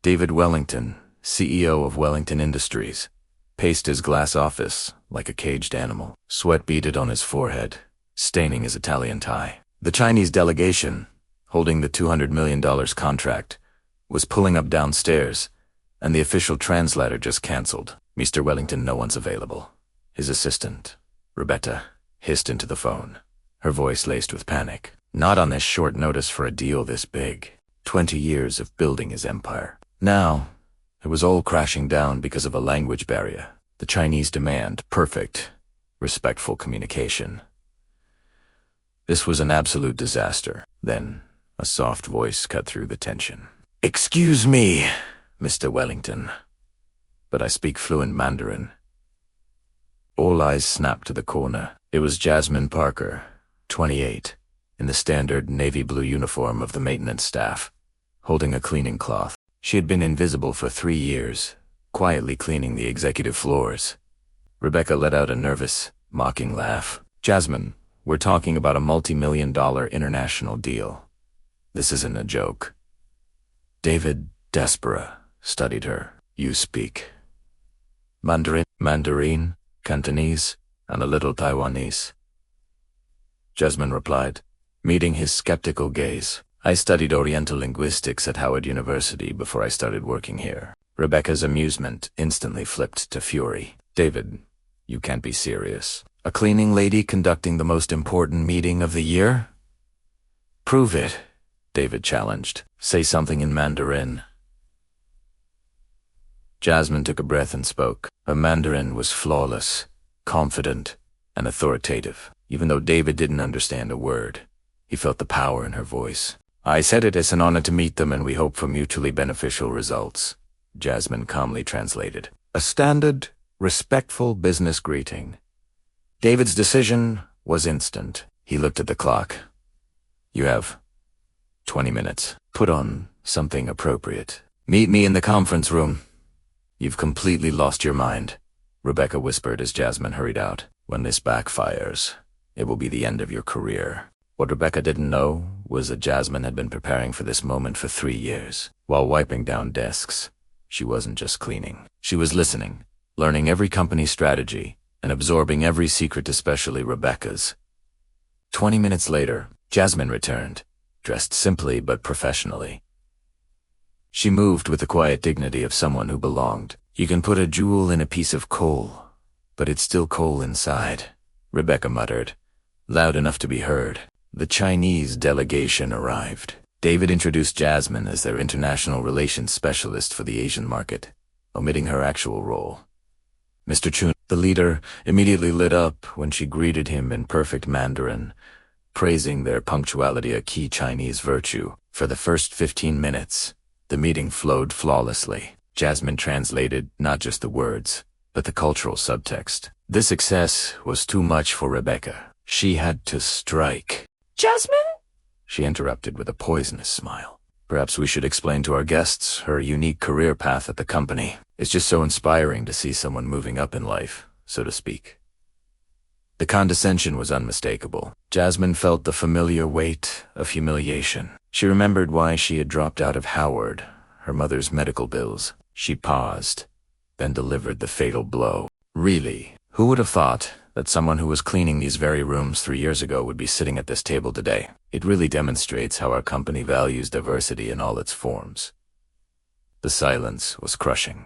David Wellington, CEO of Wellington Industries, paced his glass office like a caged animal. Sweat beaded on his forehead, staining his Italian tie. The Chinese delegation, holding the $200 million contract, was pulling up downstairs, and the official translator just cancelled. "Mr. Wellington, no one's available." His assistant, Rebecca, hissed into the phone, her voice laced with panic. Not on this short notice for a deal this big. 20 years of building his empire. Now, it was all crashing down because of a language barrier. The Chinese demand perfect, respectful communication. This was an absolute disaster. Then, a soft voice cut through the tension. "Excuse me, Mr. Wellington, but I speak fluent Mandarin." All eyes snapped to the corner. It was Jasmine Parker, 28, in the standard navy blue uniform of the maintenance staff, holding a cleaning cloth. She had been invisible for 3 years, quietly cleaning the executive floors. Rebecca let out a nervous, mocking laugh. "Jasmine, we're talking about a multi-million-dollar international deal. This isn't a joke." David Despera studied her. "You speak Mandarin, Cantonese, and a little Taiwanese." Jasmine replied, meeting his skeptical gaze. "I studied Oriental linguistics at Howard University before I started working here." Rebecca's amusement instantly flipped to fury. "David, you can't be serious. A cleaning lady conducting the most important meeting of the year?" "Prove it," David challenged. "Say something in Mandarin." Jasmine took a breath and spoke. Her Mandarin was flawless, confident, and authoritative. Even though David didn't understand a word, he felt the power in her voice. "I said it is an honor to meet them, and we hope for mutually beneficial results," Jasmine calmly translated. A standard, respectful business greeting. David's decision was instant. He looked at the clock. "You have 20 minutes. Put on something appropriate. Meet me in the conference room." "You've completely lost your mind," Rebecca whispered as Jasmine hurried out. "When this backfires, it will be the end of your career." What Rebecca didn't know was that Jasmine had been preparing for this moment for 3 years. While wiping down desks, she wasn't just cleaning. She was listening, learning every company strategy, and absorbing every secret, especially Rebecca's. 20 minutes later, Jasmine returned, dressed simply but professionally. She moved with the quiet dignity of someone who belonged. "You can put a jewel in a piece of coal, but it's still coal inside," Rebecca muttered, loud enough to be heard. The Chinese delegation arrived. David introduced Jasmine as their international relations specialist for the Asian market, omitting her actual role. Mr. Chun, the leader, immediately lit up when she greeted him in perfect Mandarin, praising their punctuality, a key Chinese virtue. For the first 15 minutes, the meeting flowed flawlessly. Jasmine translated not just the words, but the cultural subtext. This success was too much for Rebecca. She had to strike. "Jasmine?" she interrupted with a poisonous smile. "Perhaps we should explain to our guests her unique career path at the company. It's just so inspiring to see someone moving up in life, so to speak." The condescension was unmistakable. Jasmine felt the familiar weight of humiliation. She remembered why she had dropped out of Howard, her mother's medical bills. She paused, then delivered the fatal blow. Really, who would have thought that someone who was cleaning these very rooms 3 years ago would be sitting at this table today? It really demonstrates how our company values diversity in all its forms. The silence was crushing.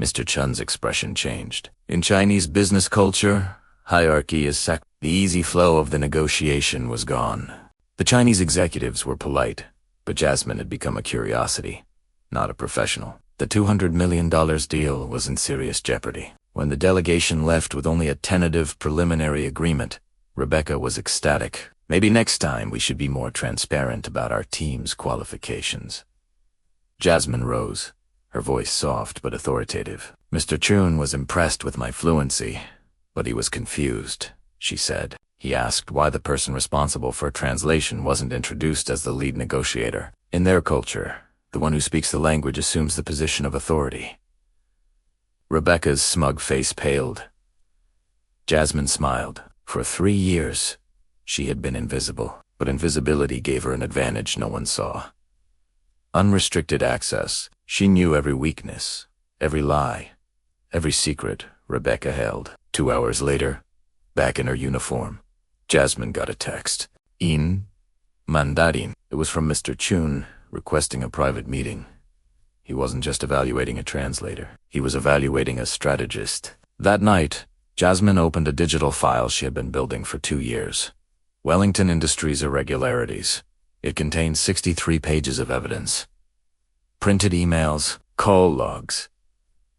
Mr. Chun's expression changed. In Chinese business culture, hierarchy is the easy flow of the negotiation was gone. The Chinese executives were polite, but Jasmine had become a curiosity, not a professional. The $200 million deal was in serious jeopardy. When the delegation left with only a tentative preliminary agreement, Rebecca was ecstatic. "Maybe next time we should be more transparent about our team's qualifications." Jasmine rose, her voice soft but authoritative. "Mr. Chun was impressed with my fluency, but he was confused," she said. He asked why the person responsible for translation wasn't introduced as the lead negotiator. In their culture, the one who speaks the language assumes the position of authority. Rebecca's smug face paled. Jasmine smiled. For 3 years, she had been invisible, but invisibility gave her an advantage no one saw. Unrestricted access. She knew every weakness, every lie, every secret Rebecca held. 2 hours later, back in her uniform, Jasmine got a text. In Mandarin. It was from Mr. Chun, requesting a private meeting. He wasn't just evaluating a translator. He was evaluating a strategist. That night, Jasmine opened a digital file she had been building for 2 years. Wellington Industries irregularities. It contained 63 pages of evidence. Printed emails, call logs,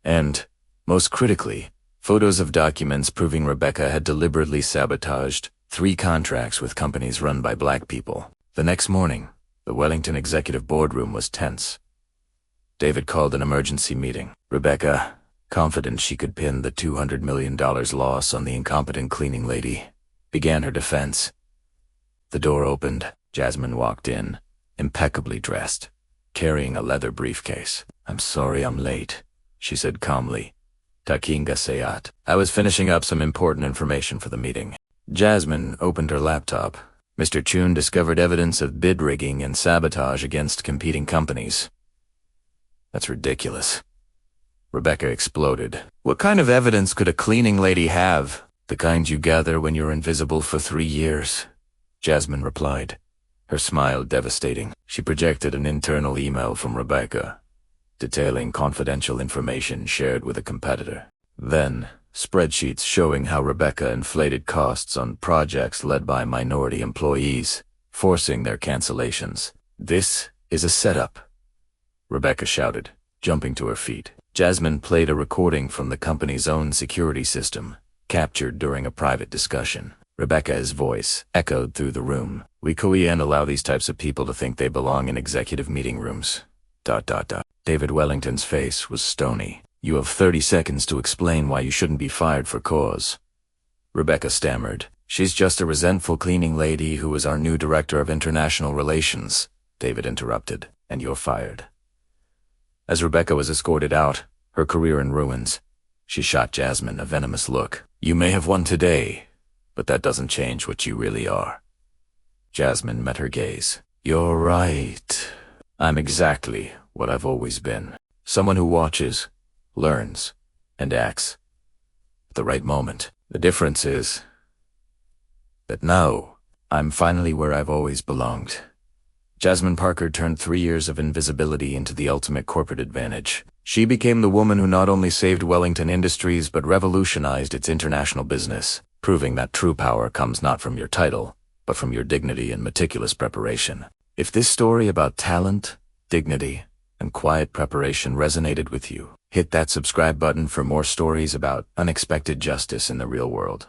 and, most critically, photos of documents proving Rebecca had deliberately sabotaged 3 contracts with companies run by black people. The next morning, the Wellington executive boardroom was tense. David called an emergency meeting. Rebecca, confident she could pin the $200 million loss on the incompetent cleaning lady, began her defense. The door opened. Jasmine walked in, impeccably dressed, carrying a leather briefcase. "I'm sorry I'm late," she said calmly. "Takinga Sayat. I was finishing up some important information for the meeting." Jasmine opened her laptop. Mr. Chun discovered evidence of bid rigging and sabotage against competing companies. "That's ridiculous." Rebecca exploded. "What kind of evidence could a cleaning lady have?" "The kind you gather when you're invisible for 3 years," Jasmine replied, her smile devastating. She projected an internal email from Rebecca, detailing confidential information shared with a competitor. Then, spreadsheets showing how Rebecca inflated costs on projects led by minority employees, forcing their cancellations. "This is a setup," Rebecca shouted, jumping to her feet. Jasmine played a recording from the company's own security system, captured during a private discussion. Rebecca's voice echoed through the room. "We can't allow these types of people to think they belong in executive meeting rooms. ... David Wellington's face was stony. "You have 30 seconds to explain why you shouldn't be fired for cause." Rebecca stammered. "She's just a resentful cleaning lady who is our new director of international relations," David interrupted. "And you're fired." As Rebecca was escorted out, her career in ruins, she shot Jasmine a venomous look. "You may have won today, but that doesn't change what you really are." Jasmine met her gaze. "You're right. I'm exactly what I've always been. Someone who watches, learns, and acts at the right moment. The difference is that now I'm finally where I've always belonged." Jasmine Parker turned 3 years of invisibility into the ultimate corporate advantage. She became the woman who not only saved Wellington Industries but revolutionized its international business, proving that true power comes not from your title, but from your dignity and meticulous preparation. If this story about talent, dignity, and quiet preparation resonated with you, hit that subscribe button for more stories about unexpected justice in the real world.